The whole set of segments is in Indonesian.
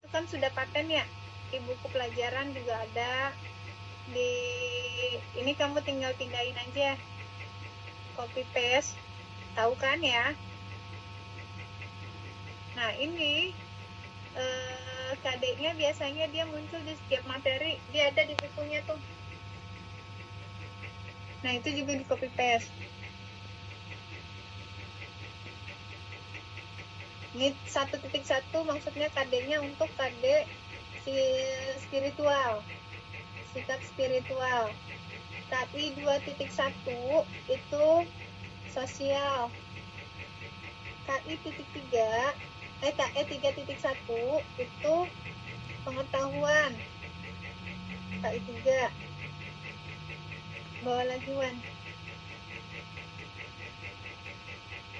kan sudah paten ya, di buku pelajaran juga ada. Di ini kamu tinggal pindahin aja, copy paste, tahu kan ya? Nah ini KD-nya biasanya dia muncul di setiap materi, dia ada di bukunya tuh. Nah itu juga di copy paste. Ini 1.1 maksudnya KD-nya untuk KD spiritual, sikap spiritual. Tapi 2.1 itu sosial. KI titik 3 KE 3.1 itu pengetahuan. KI 3 bawa lagi Wan.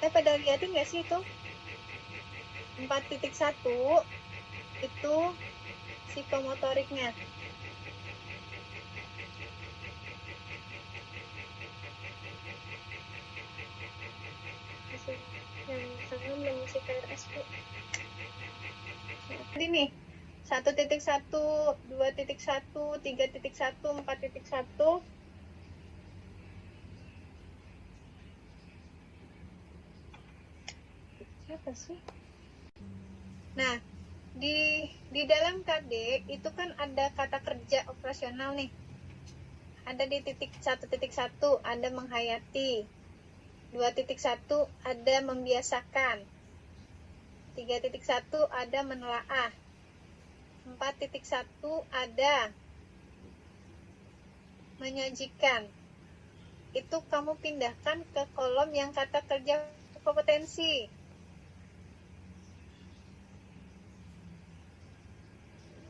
Pada liatin nggak sih itu 4.1 itu psikomotoriknya. Yang sama belum isi KRS Bu. Jadi nih 1.1, 2.1, 3.1, 4.1. Siapa sih? Nah, di dalam KD itu kan ada kata kerja operasional nih. Ada di titik 1.1 ada menghayati. 2.1 ada membiasakan. 3.1 ada menelaah. 4.1 ada menyajikan. Itu kamu pindahkan ke kolom yang kata kerja kompetensi.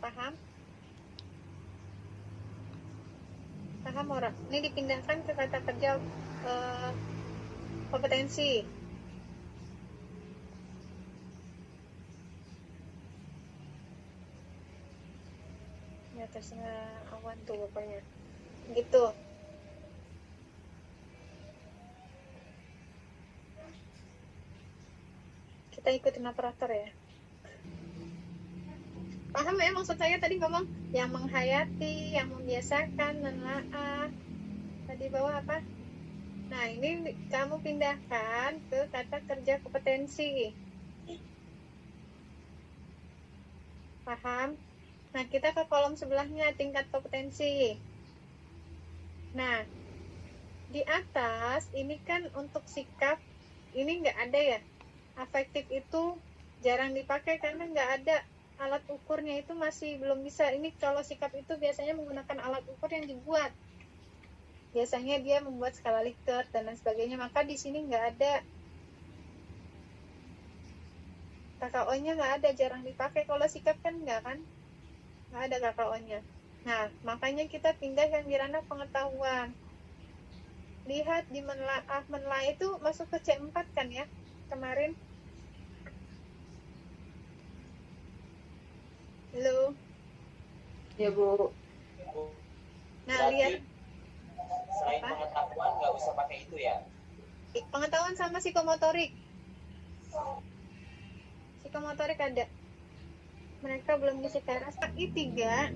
Paham? Paham orang? Ini dipindahkan ke kata kerja kompetensi. Ya terserah awan tuh pokoknya. Gitu. Kita ikutin operator ya. Paham ya maksud saya tadi ngomong yang menghayati, yang membiasakan, menelaah. Tadi bawah apa? Nah ini kamu pindahkan ke kata kerja kompetensi. Paham? Nah kita ke kolom sebelahnya tingkat kompetensi. Nah di atas ini kan untuk sikap ini nggak ada ya. Afektif itu jarang dipakai karena nggak ada alat ukurnya, itu masih belum bisa. Ini kalau sikap itu biasanya menggunakan alat ukur yang dibuat. Biasanya dia membuat skala Likert dan lain sebagainya, maka di sini nggak ada. KKO-nya nggak ada, jarang dipakai. Kalau sikap kan nggak kan? Nggak ada KKO-nya. Nah, makanya kita pindah yang di ranah pengetahuan. Lihat di menelaah itu masuk ke C4 kan ya, kemarin. Halo. Ya Bu. Nah, berarti, lihat. Selain apa? Pengetahuan nggak usah pakai itu ya? Pengetahuan sama psikomotorik. Psikomotorik ada. Mereka belum ngisi KRS. KI 3.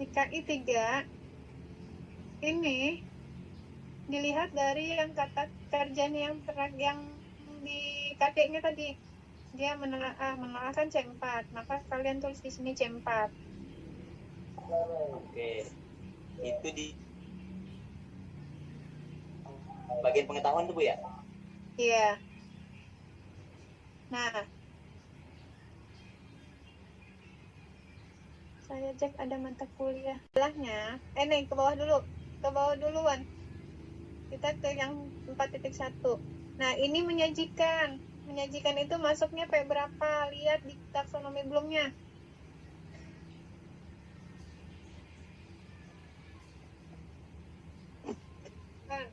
Di KI 3 ini dilihat dari yang kata kerjanya yang di KD-nya tadi. Dia menelaah kan C4, maka kalian tulis di sini C4. Oke. Itu di bagian pengetahuan tuh Bu ya? Iya. Nah, saya cek ada mata kuliah. Sebelahnya, nih ke bawah dulu. Ke bawah duluan. Kita ke yang 4.1. Nah, ini menyajikan. Menyajikan itu masuknya P berapa? Lihat di taksonomi belumnya. Kan.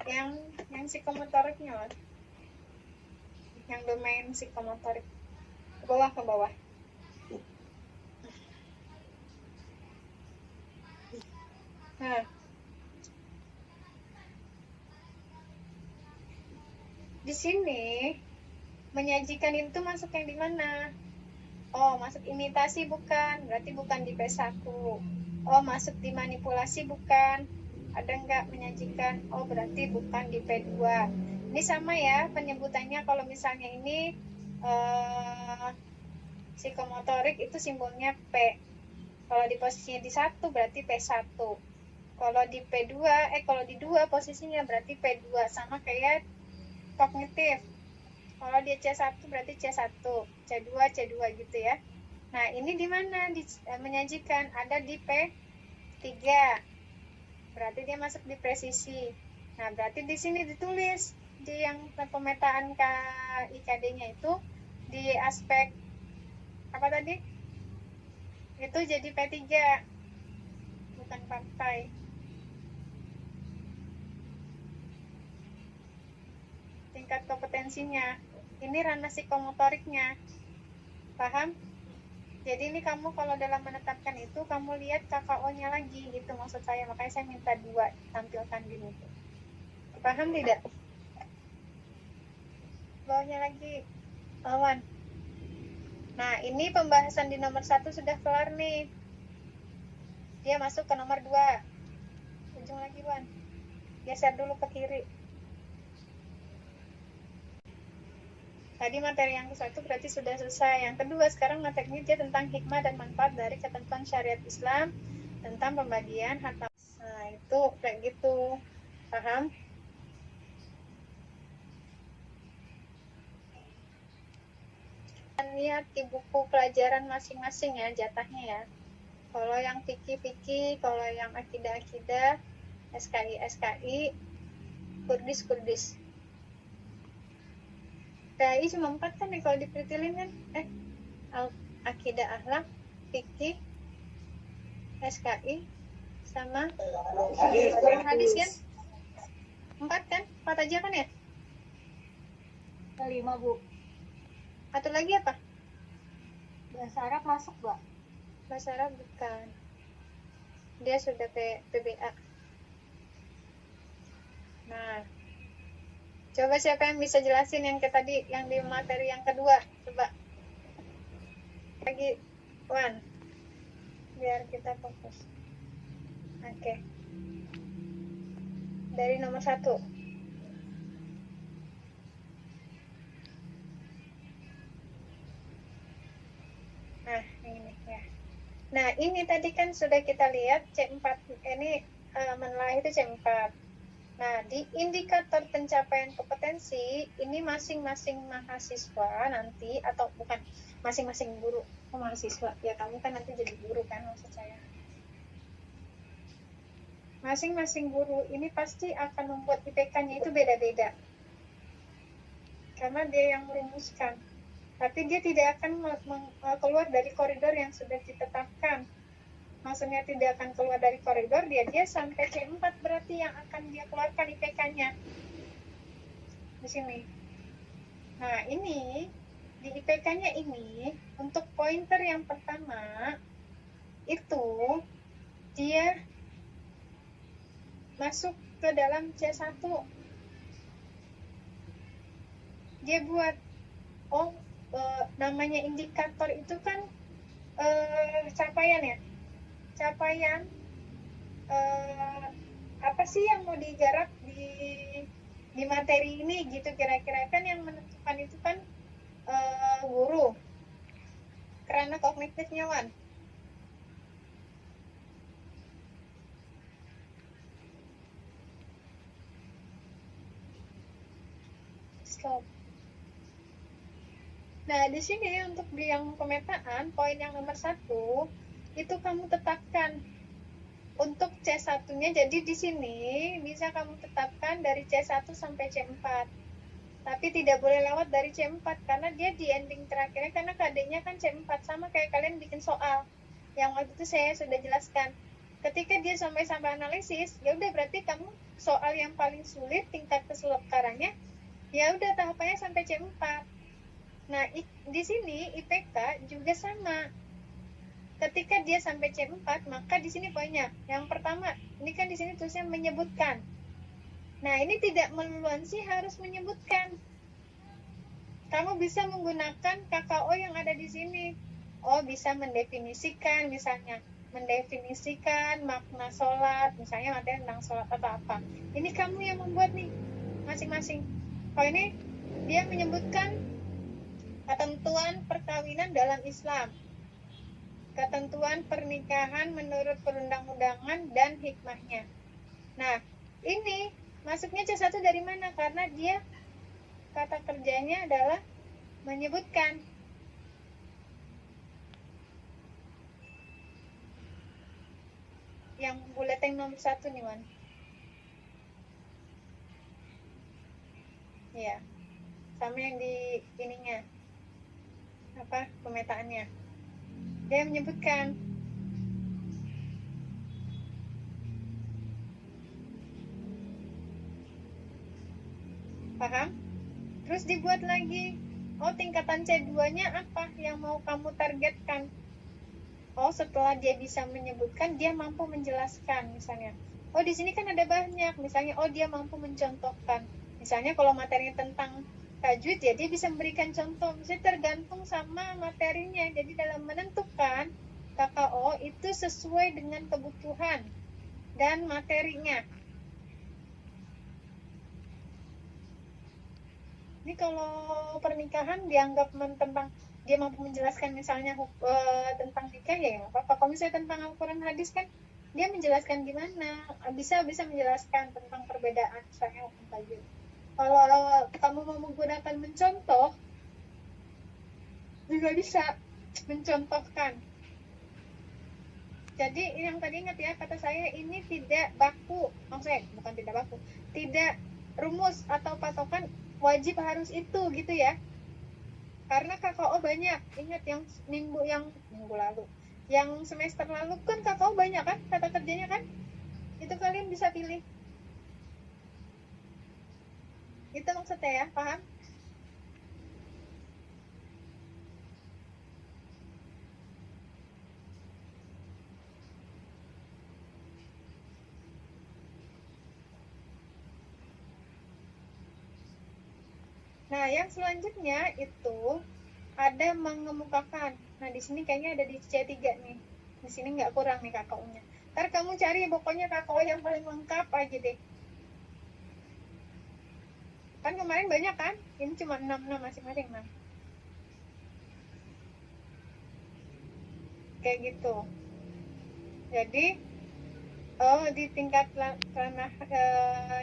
yang psikomotoriknya loh, yang domain psikomotorik, ke bawah. Nah, di sini menyajikan itu masuk yang di mana? Oh, masuk imitasi bukan? Berarti bukan di P1. Oh, masuk di manipulasi bukan? Ada nggak menyajikan? Oh, berarti bukan di P2. Ini sama ya penyebutannya. Kalau misalnya ini psikomotorik itu simbolnya P. Kalau di posisinya di 1 berarti P1. Kalau di P2, kalau di 2 posisinya berarti P2. Sama kayak kognitif. Kalau dia C1 berarti C1, C2, C2 gitu ya. Nah, ini di mana menyajikan? Ada di P3. Berarti dia masuk di presisi. Nah, berarti di sini ditulis di yang pemetaan KIKD-nya itu di aspek apa tadi? Itu jadi P3. Bukan partai. Tingkat kompetensinya. Ini ranah psikomotoriknya. Paham? Jadi ini kamu kalau dalam menetapkan itu, kamu lihat KKO-nya lagi. Itu maksud saya. Makanya saya minta 2 tampilkan gini. Paham tidak? Bawahnya lagi. Lawan. Nah, ini pembahasan di nomor 1 sudah kelar nih. Dia masuk ke nomor 2. Ujung lagi, Wan. Geser dulu ke kiri. Tadi materi yang ke-1 berarti sudah selesai. Yang kedua, sekarang materinya dia tentang hikmah dan manfaat dari ketentuan syariat Islam tentang pembagian harta. Nah, itu kayak gitu. Paham? Lihat di buku pelajaran masing-masing ya, jatahnya ya. Kalau yang fikih, kalau yang akidah, SKI, Kurdis. PAI cuma 4 kan nih kalau dipertilin kan? Akidah akhlak, fikih, SKI, sama hadis kan? 4 kan? 4 aja kan ya? 5, Bu. Atau lagi apa? Bahasa Arab masuk, Mbak? Bahasa Arab bukan. Dia sudah PBA. Nah, coba siapa yang bisa jelasin yang ke tadi, yang di materi yang kedua? Coba. Lagi, Wan. Biar kita fokus. Oke. Dari nomor 1. Nah, ini ya. Nah, ini tadi kan sudah kita lihat C4. Ini menelaah itu C4. Nah, di indikator pencapaian kompetensi, ini masing-masing mahasiswa nanti, atau bukan, masing-masing guru. Oh, mahasiswa. Ya, kamu kan nanti jadi guru kan, maksud saya. Masing-masing guru ini pasti akan membuat IPK-nya itu beda-beda. Karena dia yang merumuskan. Tapi dia tidak akan keluar dari koridor yang sudah ditetapkan. Maksudnya tidak akan keluar dari koridor, dia sampai C4 berarti yang akan dia keluarkan IPK-nya. Di sini. Nah, ini di IPK-nya ini untuk pointer yang pertama itu dia masuk ke dalam C1. Dia buat namanya indikator itu kan capaian ya. Capaian apa sih yang mau digarap di materi ini gitu, kira-kira kan yang menentukan itu kan guru karena kognitifnya, Wan. Stop. Nah, di sini untuk di yang pemetaan, poin yang nomor 1 itu kamu tetapkan untuk C1-nya. Jadi di sini bisa kamu tetapkan dari C1 sampai C4. Tapi tidak boleh lewat dari C4 karena dia di ending terakhirnya, karena KD-nya kan C4, sama kayak kalian bikin soal. Yang waktu itu saya sudah jelaskan. ketika dia sampai analisis, ya udah berarti kamu soal yang paling sulit tingkat kesukarannya ya udah tahapannya sampai C4. Nah, di sini IPK juga sama. Ketika dia sampai C4, maka di sini poinnya. Yang pertama, ini kan di sini tulisnya menyebutkan. Nah, ini tidak melulu sih harus menyebutkan. Kamu bisa menggunakan KKO yang ada di sini. Oh, bisa mendefinisikan misalnya. Mendefinisikan makna sholat, misalnya materi tentang sholat atau apa. Ini kamu yang membuat nih, masing-masing. Kalau ini, dia menyebutkan ketentuan perkawinan dalam Islam. Ketentuan pernikahan menurut perundang-undangan dan hikmahnya. Nah, ini masuknya C1 dari mana? Karena dia kata kerjanya adalah menyebutkan. Yang buletin nomor 1 nih, Wan. Iya. Sama yang di ininya. Apa? Pemetaannya. Dia menyebutkan. Paham? Terus dibuat lagi. Oh, tingkatan C2-nya apa yang mau kamu targetkan? Oh, setelah dia bisa menyebutkan, dia mampu menjelaskan misalnya. Oh, di sini kan ada banyak. Misalnya, oh dia mampu mencontohkan. Misalnya kalau materinya tentang tajwid, ya dia bisa memberikan contoh. Misalnya tergantung sama materinya. Jadi dalam menentukan KKO itu sesuai dengan kebutuhan dan materinya. Ini kalau pernikahan dianggap tentang dia mampu menjelaskan misalnya tentang nikah ya apa-apa. Kalau misalnya tentang Al-Quran hadis kan dia menjelaskan gimana, bisa menjelaskan tentang perbedaan misalnya hukum tajwid. Kalau kamu mau menggunakan mencontoh juga bisa mencontohkan. Jadi yang tadi ingat ya, kata saya ini tidak baku, maksudnya bukan tidak baku, tidak rumus atau patokan wajib harus itu gitu ya. Karena KKO banyak. Ingat yang minggu lalu, yang semester lalu kan KKO banyak kan, kata kerjanya kan. Itu kalian bisa pilih. Itu maksudnya ya, paham? Nah, yang selanjutnya itu ada mengemukakan. Nah, di sini kayaknya ada di C3 nih. Di sini nggak kurang nih KKO-nya. Ntar kamu cari pokoknya KKO yang paling lengkap aja deh. Kan kemarin banyak kan? Ini cuma 6 masing-masing 6. Kayak gitu. Jadi, di tingkat ranah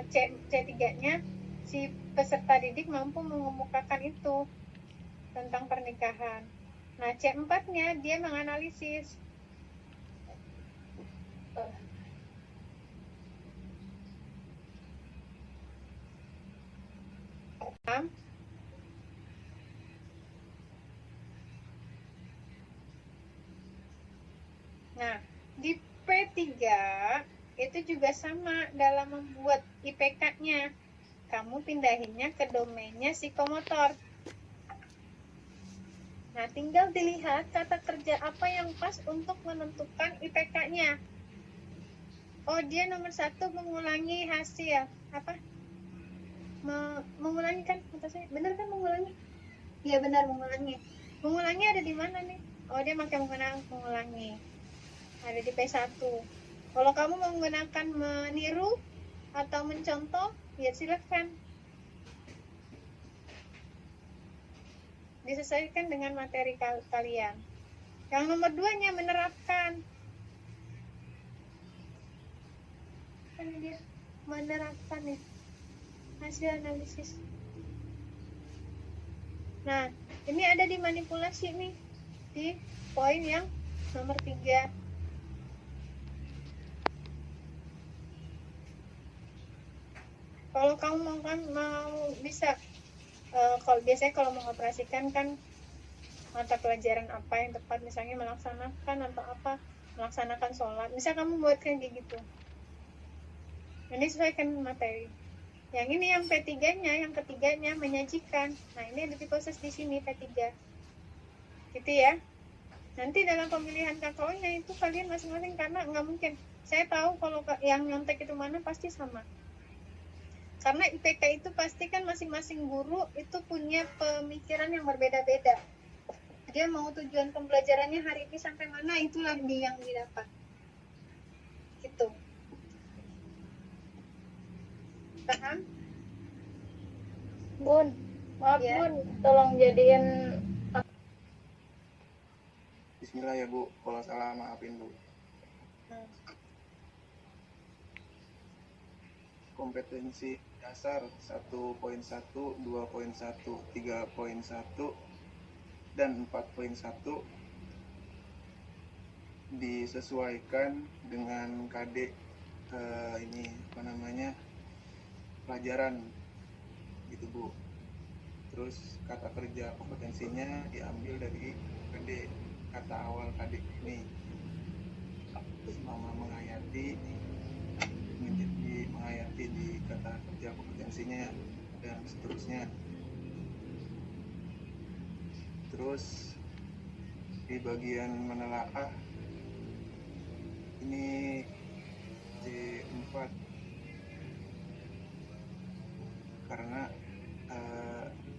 C3-nya si peserta didik mampu mengemukakan itu tentang pernikahan. Nah, C4-nya dia menganalisis. Nah, di P3 itu juga sama dalam membuat IPK-nya. Kamu pindahinnya ke domainnya psikomotor. Nah, tinggal dilihat kata kerja apa yang pas untuk menentukan IPK-nya. Oh, dia nomor 1 mengulangi hasil. Apa? Mengulangi kan? Benar kan mengulangi? Iya, benar mengulangi. Mengulangi ada di mana nih? Oh, dia pakai menggunakan mengulangi. Ada di P1. Kalau kamu menggunakan meniru atau mencontoh, ya silakan. Disesuaikan dengan materi kalian. Yang nomor 2-nya menerapkan. Ini dia menerapkan nih hasil analisis. Nah, ini ada di manipulasi nih di poin yang nomor 3. Kalau kamu mau bisa kalau biasanya kalau mengoperasikan kan mata pelajaran apa yang tepat, misalnya melaksanakan atau apa, melaksanakan sholat. Misal kamu buatkan kayak gitu, ini sesuaikan materi. Yang ini yang P3-nya, yang ketiganya menyajikan. Nah, ini ada proses di sini P3. Gitu ya. Nanti dalam pemilihan KKO-nya itu kalian masing-masing, karena nggak mungkin. Saya tahu kalau yang nyontek itu mana pasti sama. Karena IPK itu pasti kan masing-masing guru itu punya pemikiran yang berbeda-beda. Dia mau tujuan pembelajarannya hari ini sampai mana, itulah yang didapat. Gitu. Paham? Bun, maaf Ya. Bun, tolong jadiin Bismillah ya Bu, kalau salah maafin Bu. Kompetensi dasar 1.1, 2.1, 3.1, dan 4.1 disesuaikan dengan KD ini apa namanya pelajaran gitu Bu. Terus kata kerja kompetensinya diambil dari KD, kata awal KD ini. Mama menghayati menjadi menghayati di kata kerja kompetensinya dan seterusnya. Terus di bagian menelaah ini C4 karena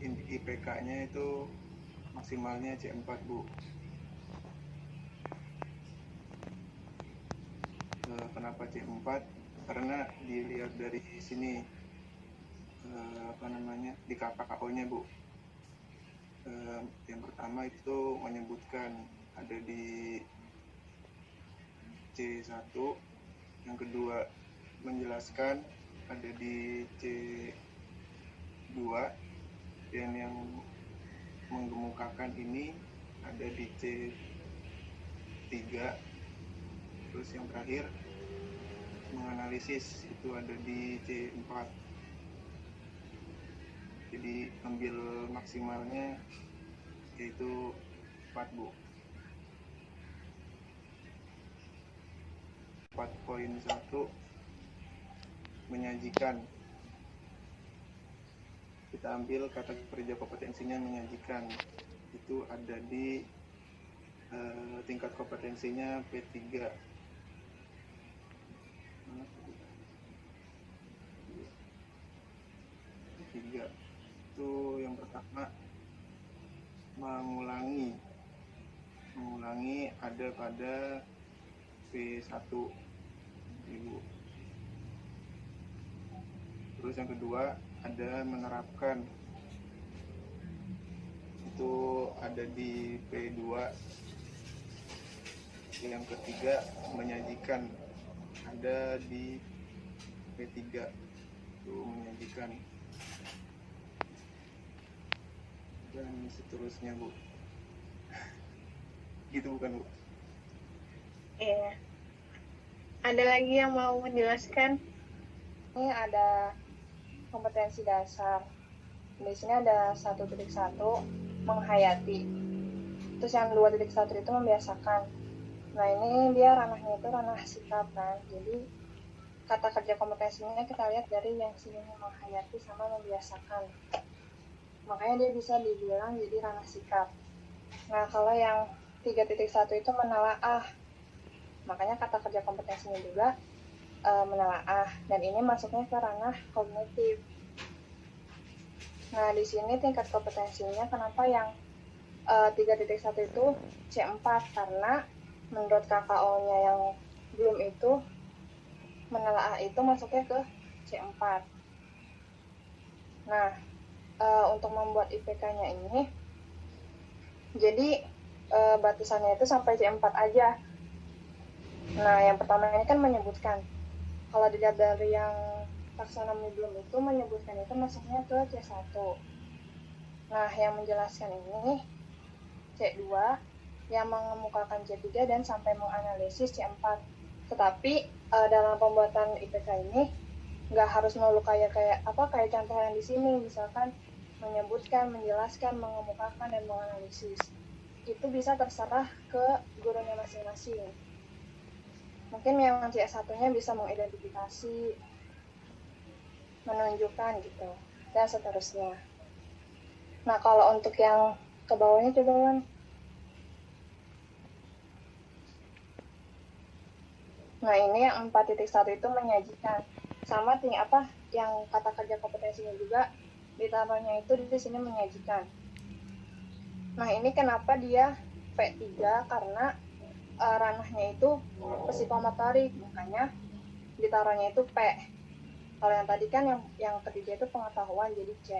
IPK-nya itu maksimalnya C4 Bu. Kenapa C4? Karena dilihat dari sini apa namanya di KKO-nya Bu. Yang pertama itu menyebutkan ada di C1, yang kedua menjelaskan ada di C2, dan yang menggemukakan ini ada di C3, terus yang terakhir menganalisis itu ada di C4. Jadi ambil maksimalnya yaitu 4 Bu. 4.1 menyajikan. Kita ambil kata kerja kompetensinya menyajikan. Itu ada di tingkat kompetensinya P3. P3 itu yang pertama mengulangi ada pada P1 Ibu. Terus yang kedua ada menerapkan, itu ada di P2. Yang ketiga menyajikan ada di P3, itu menyajikan, dan seterusnya Bu. Gitu bukan Bu? Iya. Ada lagi yang mau menjelaskan? ini ada kompetensi dasar. Di sini ada 1.1 menghayati. Terus yang 2.1 itu membiasakan. Nah ini dia ranahnya itu ranah sikap kan. Jadi kata kerja kompetensinya kita lihat dari yang sini menghayati sama membiasakan. Makanya dia bisa dibilang jadi ranah sikap. Nah kalau yang 3.1 itu menelaah. Makanya kata kerja kompetensinya juga menelaah, dan ini masuknya ke ranah kognitif. Nah di sini tingkat kompetensinya kenapa yang 3.1 itu C4, karena menurut KKO-nya yang belum itu menelaah itu masuknya ke C4. Nah untuk membuat IPK-nya ini jadi batasannya itu sampai C4 aja. Nah yang pertama ini kan menyebutkan, kalau dilihat dari yang taksonomi belum itu menyebutkan itu masuknya ke C1. Nah, yang menjelaskan ini C2, yang mengemukakan C3 dan sampai menganalisis C4. Tetapi dalam pembuatan IPK ini nggak harus melulu kayak contoh yang di sini, misalkan menyebutkan, menjelaskan, mengemukakan, dan menganalisis. Itu bisa terserah ke gurunya masing-masing. Mungkin yang C1-nya bisa mengidentifikasi, menunjukkan gitu, dan seterusnya. Nah, kalau untuk yang ke bawahnya coba Wan. Nah, ini yang 4.1 itu menyajikan. Sama yang kata kerja kompetensinya juga ditaruhnya itu di sini menyajikan. Nah, ini kenapa dia P3? Karena ranahnya itu psikomotorik, makanya ditaruhnya itu P. Kalau yang tadi kan yang ketiga itu pengetahuan, jadi C.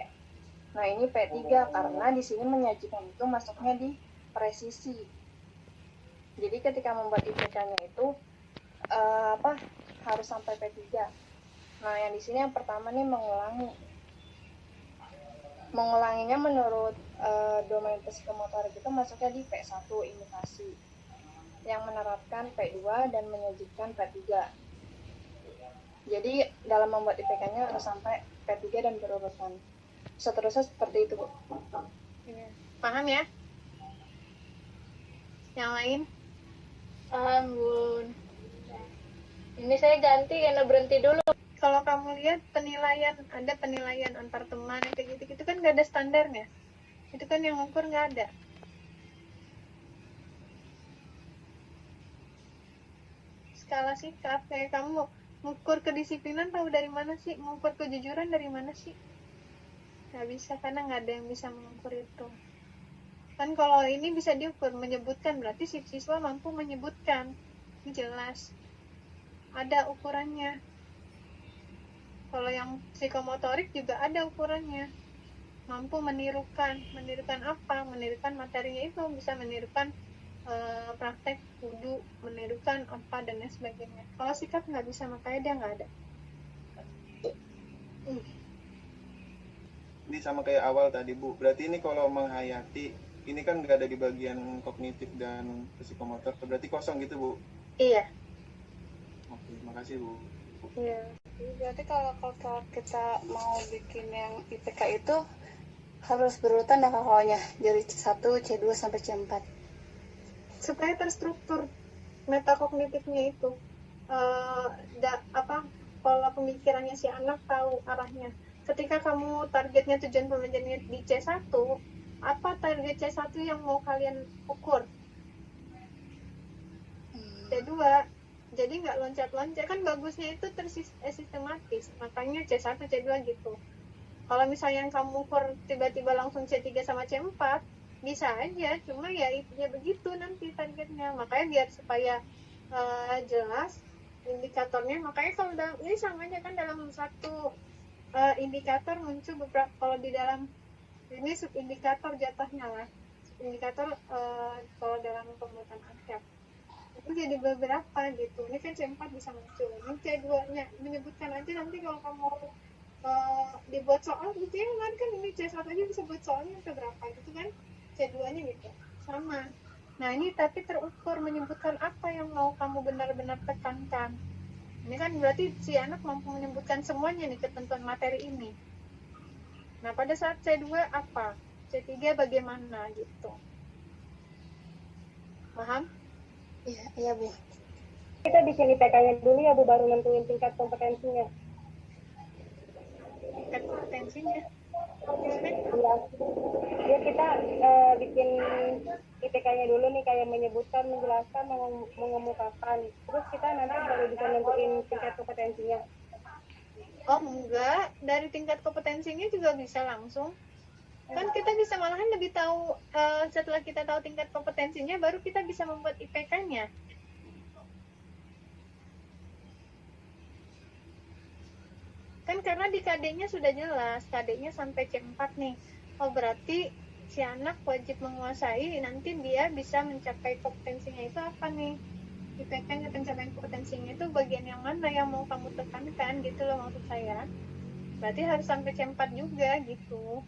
Nah, ini P3 karena di sini menyajikan itu masuknya di presisi. Jadi ketika membuat IPK-nya itu harus sampai P3. Nah, yang di sini yang pertama nih mengulangi. Mengulanginya menurut domain psikomotorik itu masuknya di P1 imitasi, yang menerapkan P2 dan menyajikan P3. Jadi dalam membuat IPK-nya harus sampai P3 dan berurutan. Seterusnya seperti itu, Bu. Paham ya? Yang lain? Paham, Bun. Ini saya ganti karena berhenti dulu. Kalau kamu lihat ada penilaian antar teman kayak gitu kan nggak ada standarnya. Itu kan yang ukur nggak ada. Skala sikap kayak kamu mengukur kedisiplinan tahu dari mana sih? Mengukur kejujuran dari mana sih? Nggak bisa, karena nggak ada yang bisa mengukur itu. Kan kalau ini bisa diukur, menyebutkan, berarti si siswa mampu menyebutkan. Ini jelas. Ada ukurannya. Kalau yang psikomotorik juga ada ukurannya. Mampu menirukan. Menirukan apa? Menirukan materinya itu. Bisa menirukan praktek wudhu, menirukan apa, dan lain sebagainya. Kalau sikap nggak bisa, makanya dia nggak ada. Ini sama kayak awal tadi, Bu. Berarti ini kalau menghayati, ini kan nggak ada di bagian kognitif dan psikomotor. Berarti kosong gitu, Bu? Iya. Oke, makasih, Bu. Iya. Berarti kalau kita mau bikin yang IPK itu harus berurutan dah kakaknya, dari C1, C2 sampai C4. Supaya terstruktur metakognitifnya itu. Pola pemikirannya si anak tahu arahnya. Ketika kamu targetnya tujuan pembelajarannya di C1, apa target C1 yang mau kalian ukur? C2. Jadi nggak loncat-loncat, kan bagusnya itu sistematis, makanya C1, C2 gitu. Kalau misalnya yang kamu ukur tiba-tiba langsung C3 sama C4, bisa aja, cuma ya begitu nanti targetnya. Makanya biar supaya jelas indikatornya, makanya kalau ini sama aja kan, dalam satu indikator muncul beberapa, kalau di dalam ini subindikator jatuhnya lah, subindikator kalau dalam pembuatan angket itu jadi beberapa gitu. Ini kan C4 bisa muncul, ini C2 nya menyebutkan aja, nanti kalau kamu dibuat soal gitu ya kan, ini C1 aja bisa buat soalnya ke berapa gitu kan, C2 nya gitu sama. Nah ini tapi terukur, menyebutkan apa yang mau kamu benar-benar tekankan. Ini kan berarti si anak mampu menyebutkan semuanya nih, ketentuan materi ini. Nah pada saat C2 apa, C3 bagaimana gitu. Paham? Iya Bu. Kita bikin IPK-nya dulu ya Bu, baru nentuin tingkat kompetensinya. Tingkat kompetensinya. Iya. Ya kita bikin IPK-nya dulu nih, kayak menyebutkan, menjelaskan, mengemukakan. Terus kita nanti baru bisa nentuin tingkat kompetensinya. Oh enggak, dari tingkat kompetensinya juga bisa langsung. Kan kita bisa malahan lebih tahu setelah kita tahu tingkat kompetensinya, baru kita bisa membuat IPK-nya. Kan karena di KD-nya sudah jelas, KD-nya sampai C4 nih. Oh berarti si anak wajib menguasai, nanti dia bisa mencapai kompetensinya itu apa nih? IPK-nya, pencapaian kompetensinya itu bagian yang mana yang mau kamu tekankan gitu loh maksud saya. Berarti harus sampai C4 juga gitu.